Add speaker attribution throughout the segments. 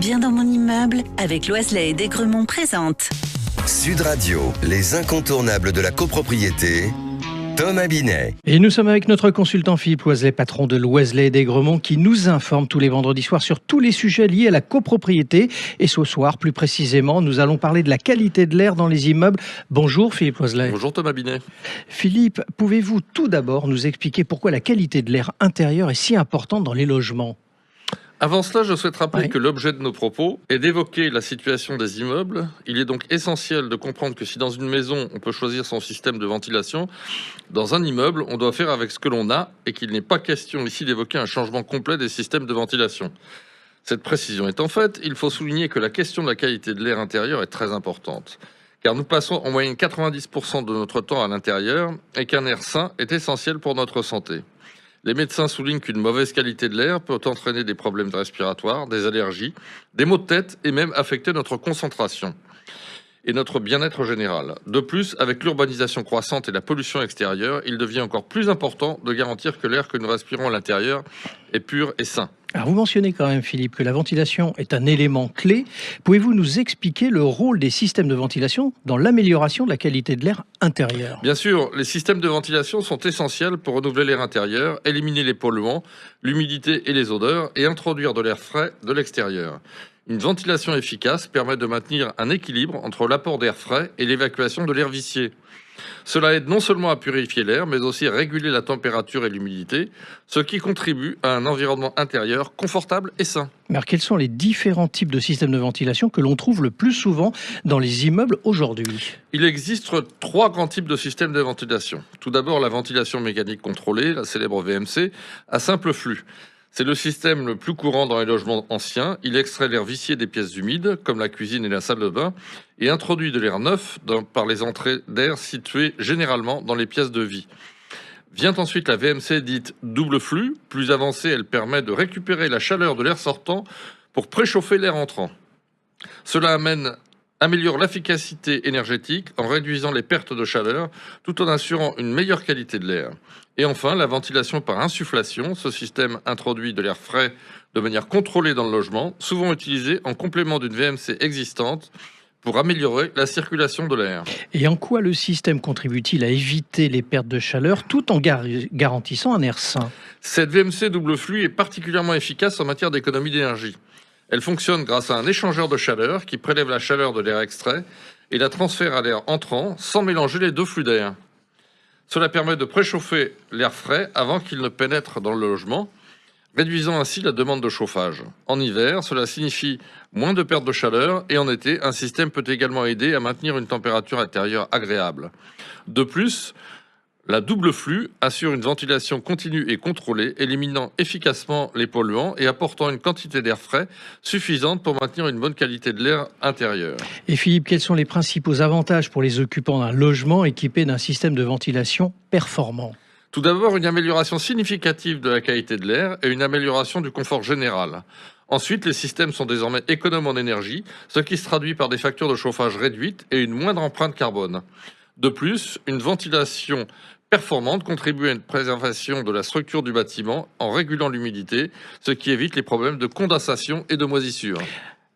Speaker 1: Bien dans mon immeuble, avec Loiselet et Desgremont présente.
Speaker 2: Sud Radio, les incontournables de la copropriété, Thomas Binet.
Speaker 3: Et nous sommes avec notre consultant Philippe Loiselet, patron de Loiselet et Desgremont, qui nous informe tous les vendredis soirs sur tous les sujets liés à la copropriété. Et ce soir, plus précisément, nous allons parler de la qualité de l'air dans les immeubles. Bonjour Philippe Loiselet.
Speaker 4: Bonjour Thomas Binet.
Speaker 3: Philippe, pouvez-vous tout d'abord nous expliquer pourquoi la qualité de l'air intérieur est si importante dans les logements ?
Speaker 4: Avant cela, je souhaite rappeler que l'objet de nos propos est d'évoquer la situation des immeubles. Il est donc essentiel de comprendre que si dans une maison, on peut choisir son système de ventilation, dans un immeuble, on doit faire avec ce que l'on a et qu'il n'est pas question ici d'évoquer un changement complet des systèmes de ventilation. Cette précision étant faite, il faut souligner que la question de la qualité de l'air intérieur est très importante. Car nous passons en moyenne 90% de notre temps à l'intérieur et qu'un air sain est essentiel pour notre santé. Les médecins soulignent qu'une mauvaise qualité de l'air peut entraîner des problèmes respiratoires, des allergies, des maux de tête et même affecter notre concentration et notre bien-être général. De plus, avec l'urbanisation croissante et la pollution extérieure, il devient encore plus important de garantir que l'air que nous respirons à l'intérieur est pur et sain.
Speaker 3: Alors vous mentionnez quand même, Philippe, que la ventilation est un élément clé. Pouvez-vous nous expliquer le rôle des systèmes de ventilation dans l'amélioration de la qualité de l'air intérieur ?
Speaker 4: Bien sûr, les systèmes de ventilation sont essentiels pour renouveler l'air intérieur, éliminer les polluants, l'humidité et les odeurs et introduire de l'air frais de l'extérieur. Une ventilation efficace permet de maintenir un équilibre entre l'apport d'air frais et l'évacuation de l'air vicié. Cela aide non seulement à purifier l'air, mais aussi à réguler la température et l'humidité, ce qui contribue à un environnement intérieur confortable et sain.
Speaker 3: Alors, quels sont les différents types de systèmes de ventilation que l'on trouve le plus souvent dans les immeubles aujourd'hui ?
Speaker 4: Il existe 3 grands types de systèmes de ventilation. Tout d'abord, la ventilation mécanique contrôlée, la célèbre VMC, à simple flux. C'est le système le plus courant dans les logements anciens. Il extrait l'air vicié des pièces humides, comme la cuisine et la salle de bain, et introduit de l'air neuf par les entrées d'air situées généralement dans les pièces de vie. Vient ensuite la VMC dite double flux. Plus avancée, elle permet de récupérer la chaleur de l'air sortant pour préchauffer l'air entrant. Cela améliore l'efficacité énergétique en réduisant les pertes de chaleur tout en assurant une meilleure qualité de l'air. Et enfin, la ventilation par insufflation. Ce système introduit de l'air frais de manière contrôlée dans le logement, souvent utilisé en complément d'une VMC existante pour améliorer la circulation de l'air.
Speaker 3: Et en quoi le système contribue-t-il à éviter les pertes de chaleur tout en garantissant un air sain ?
Speaker 4: Cette VMC double flux est particulièrement efficace en matière d'économie d'énergie. Elle fonctionne grâce à un échangeur de chaleur qui prélève la chaleur de l'air extrait et la transfère à l'air entrant sans mélanger les deux flux d'air. Cela permet de préchauffer l'air frais avant qu'il ne pénètre dans le logement, réduisant ainsi la demande de chauffage. En hiver, cela signifie moins de perte de chaleur et en été, un système peut également aider à maintenir une température intérieure agréable. De plus, la double flux assure une ventilation continue et contrôlée, éliminant efficacement les polluants et apportant une quantité d'air frais suffisante pour maintenir une bonne qualité de l'air intérieur.
Speaker 3: Et Philippe, quels sont les principaux avantages pour les occupants d'un logement équipé d'un système de ventilation performant ?
Speaker 4: Tout d'abord, une amélioration significative de la qualité de l'air et une amélioration du confort général. Ensuite, les systèmes sont désormais économes en énergie, ce qui se traduit par des factures de chauffage réduites et une moindre empreinte carbone. De plus, une ventilation performante contribue à une préservation de la structure du bâtiment en régulant l'humidité, ce qui évite les problèmes de condensation et de moisissure.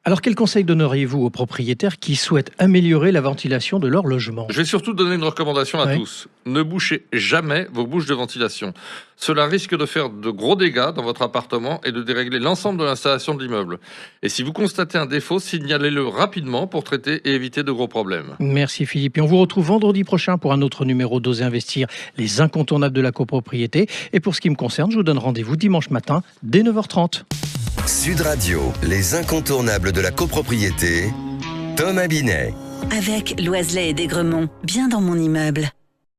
Speaker 3: Alors, quel conseil donneriez-vous aux propriétaires qui souhaitent améliorer la ventilation de leur logement ?
Speaker 4: Je vais surtout donner une recommandation à tous. Ne bouchez jamais vos bouches de ventilation. Cela risque de faire de gros dégâts dans votre appartement et de dérégler l'ensemble de l'installation de l'immeuble. Et si vous constatez un défaut, signalez-le rapidement pour traiter et éviter de gros problèmes.
Speaker 3: Merci Philippe. Et on vous retrouve vendredi prochain pour un autre numéro d'Oser Investir, les incontournables de la copropriété. Et pour ce qui me concerne, je vous donne rendez-vous dimanche matin dès 9h30.
Speaker 2: Sud Radio, les incontournables de la copropriété, Thomas Binet.
Speaker 1: Avec Loiselet et Desgremont, bien dans mon immeuble.